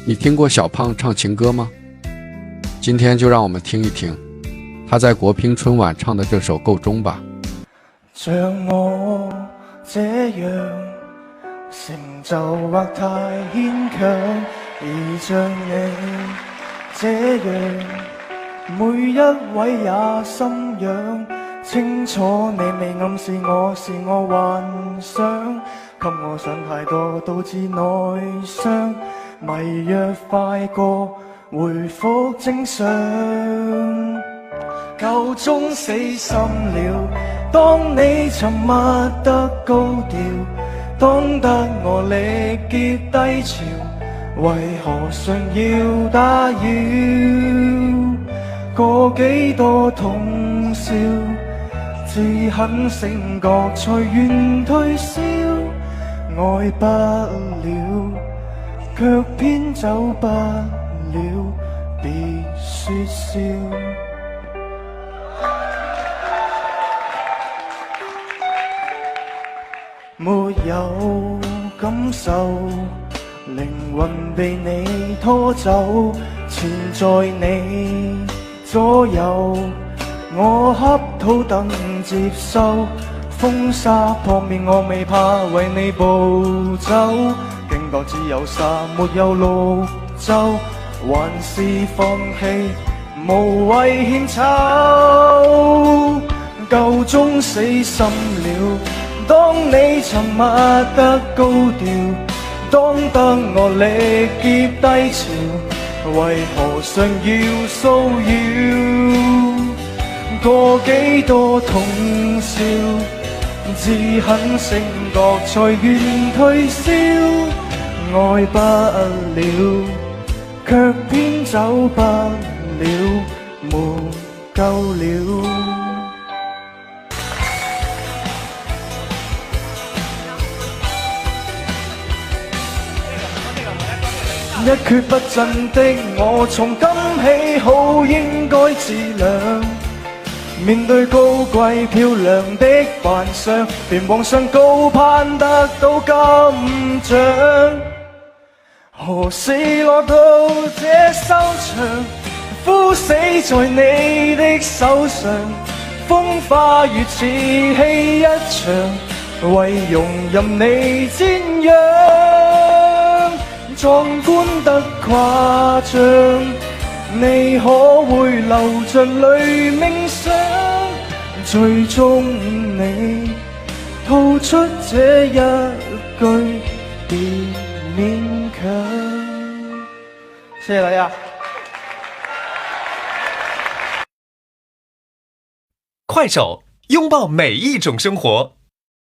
你听过小胖唱情歌吗？今天就让我们听一听他在國乒春晚唱的這首《夠鐘》吧。像我這樣成就或太牽強，而像你這樣每一位也心癢，清楚你未暗示我是我幻想，給我想太多導致內傷，迷藥快過回復正常，夠鐘死心了。當你沉默得高調，當得我力竭低潮，為何尚要打擾？過幾多通宵，自狠醒覺隨緣退燒，愛不了，卻偏走不了，別說笑。沒有感受，靈魂被你拖走，纏在你左右，我恰好等接收，風沙撲面我未怕為你暴走，驚覺只有沙沒有綠洲，還是放棄無謂獻醜，夠鐘死心了。當你沉默得高調，當得我力竭低潮，為何尚要騷擾？過幾多通宵，自狠醒覺才願退燒，愛不了，卻偏走不了，沒夠了。一蹶不振的我，從今起好應該自量。面對高貴漂亮的扮相，連皇上高攀得到金獎。何時落到這收場？枯死在你的手上，風花如瓷器一場，為容任你瞻仰。壯觀得誇張，你可會流着淚冥想？最終你吐出這一句，別勉強。謝謝你啊！快手，擁抱每一種生活。